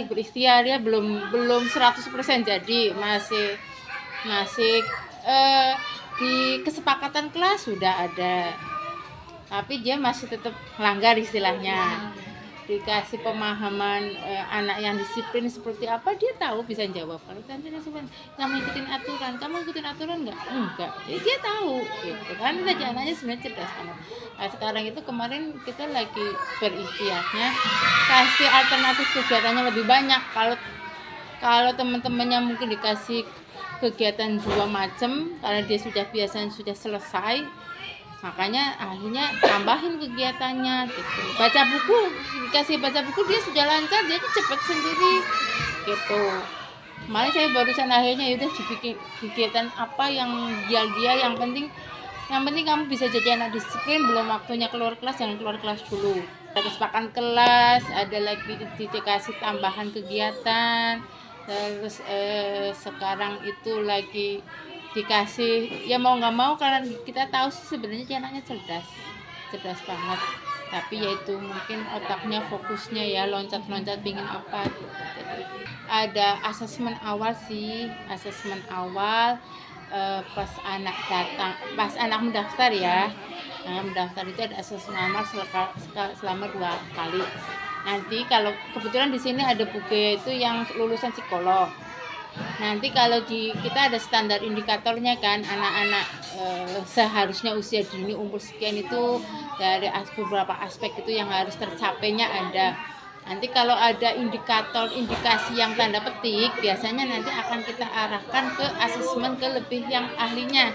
lagi berikhtiar ya, belum 100% jadi masih di kesepakatan kelas sudah ada, tapi dia masih tetap melanggar istilahnya. Dikasih pemahaman anak yang disiplin seperti apa, dia tahu, bisa jawab. Kalau tante disiplin, kamu ikutin aturan enggak, jadi dia tahu gitu kan. Tadi anaknya sebenarnya cerdas banget. Nah, sekarang itu kemarin kita lagi berikhtiarnya kasih alternatif kegiatannya lebih banyak. Kalau teman-temannya mungkin dikasih kegiatan 2 macam, karena dia sudah biasa sudah selesai, makanya akhirnya tambahin kegiatannya gitu. Dikasih baca buku dia sudah lancar, jadi cepet sendiri gitu. Kemarin saya barusan akhirnya udah dibikin kegiatan apa yang dia yang penting kamu bisa jadi anak disiplin. Belum waktunya keluar kelas, jangan keluar kelas dulu. Ada kesepakatan kelas, ada lagi dikasih tambahan kegiatan. Terus sekarang itu lagi dikasih, ya mau nggak mau, karena kita tahu sih sebenarnya dia anaknya cerdas banget, tapi yaitu mungkin otaknya fokusnya ya loncat-loncat pingin apa gitu. Jadi ada asesmen awal pas anak mendaftar ya. Nah, mendaftar itu ada asesmen awal selama 2 kali. Nanti kalau kebetulan di sini ada buku itu yang lulusan psikolog. Nanti kalau kita ada standar indikatornya kan, anak-anak seharusnya usia dini umur sekian itu dari beberapa aspek itu yang harus tercapainya ada. Nanti kalau ada indikasi yang tanda petik, biasanya nanti akan kita arahkan ke asesmen ke lebih yang ahlinya.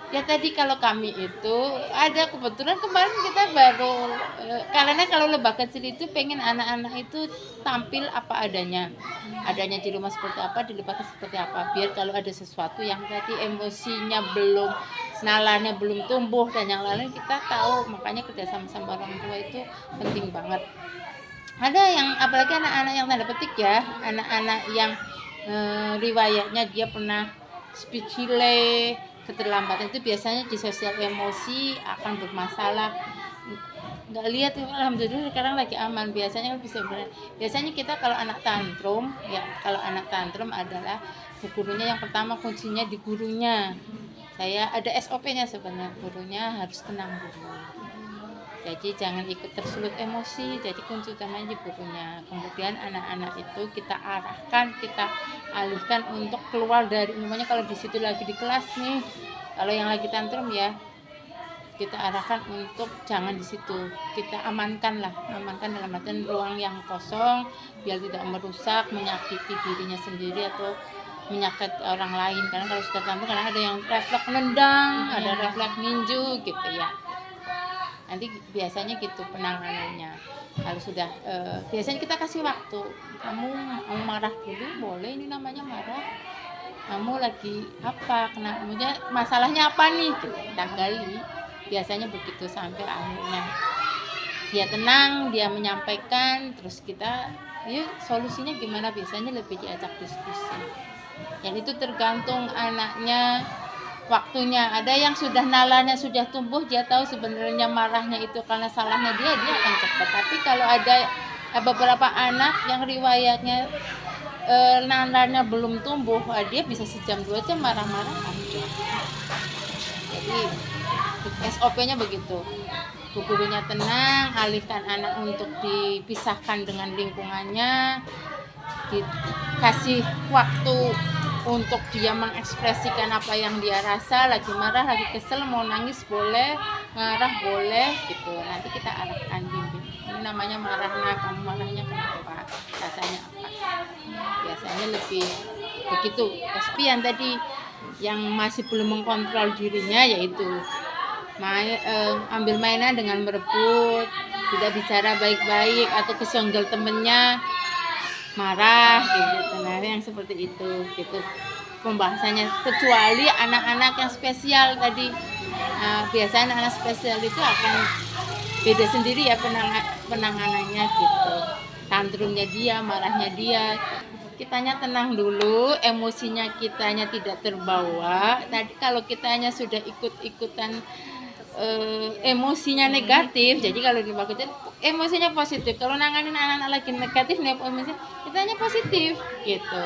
Ya tadi kalau kami itu ada kebetulan kemarin kita baru karena kalau lembaga kecil itu pengen anak-anak itu tampil apa adanya di rumah seperti apa, di lembaga seperti apa, biar kalau ada sesuatu yang tadi emosinya belum, nalarnya belum tumbuh dan yang lain kita tahu. Makanya kerjasama sama orang tua itu penting banget. Ada yang apalagi anak-anak yang tanda petik ya, anak-anak yang riwayatnya dia pernah speech delay, keterlambatan, itu biasanya di sosial emosi akan bermasalah. Nggak lihat, alhamdulillah sekarang lagi aman. Biasanya kita kalau anak tantrum adalah gurunya yang pertama, kuncinya di gurunya. Saya ada SOP-nya sebenarnya, gurunya harus tenang dulu. Jadi jangan ikut tersulut emosi, jadi kunci utamanya di gurunya. Kemudian anak-anak itu kita arahkan, kita alihkan untuk keluar dari, umumnya kalau di situ lagi di kelas nih, kalau yang lagi tantrum ya, kita arahkan untuk jangan di situ. Kita amankan dalam artian ruang yang kosong, biar tidak merusak, menyakiti dirinya sendiri atau menyakiti orang lain. Karena kalau sudah tantrum, karena ada yang refleks nendang, ada refleks ninju gitu ya. Nanti biasanya gitu penanganannya. Kalau sudah biasanya kita kasih waktu, kamu mau marah dulu boleh, ini namanya marah, kamu lagi apa, kemudian masalahnya apa nih, kita gali. Biasanya begitu sampai akhirnya dia tenang, dia menyampaikan, terus kita yuk solusinya gimana, biasanya lebih diajak diskusi. Dan itu tergantung anaknya, waktunya. Ada yang sudah nalarnya sudah tumbuh, dia tahu sebenarnya marahnya itu karena salahnya dia akan cepat. Tapi kalau ada beberapa anak yang riwayatnya nalarnya belum tumbuh, dia bisa sejam 2 jam marah-marah aja. Jadi SOP-nya begitu. Gurunya tenang, alihkan anak untuk dipisahkan dengan lingkungannya, dikasih waktu untuk dia mengekspresikan apa yang dia rasa, lagi marah, lagi kesel, mau nangis boleh, marah boleh gitu. Nanti kita arahkan, bimbing. Ini namanya marah, kamu marahnya kenapa, rasanya apa. Biasanya lebih begitu. Tapi yang tadi yang masih belum mengkontrol dirinya, yaitu ambil mainan dengan merebut, tidak bicara baik-baik, atau kesenggol temennya, marah gitu. Nah, yang seperti itu gitu pembahasannya. Kecuali anak-anak yang spesial tadi, biasanya anak spesial itu akan beda sendiri ya penanganannya gitu. Tantrumnya dia, marahnya dia, kitanya tenang dulu, emosinya kitanya tidak terbawa. Tadi kalau kitanya sudah ikut-ikutan emosinya negatif, jadi kalau di Mbak Kucing emosinya positif, kalau nanganin anak-anak lagi negatif nih emosinya kitanya positif gitu.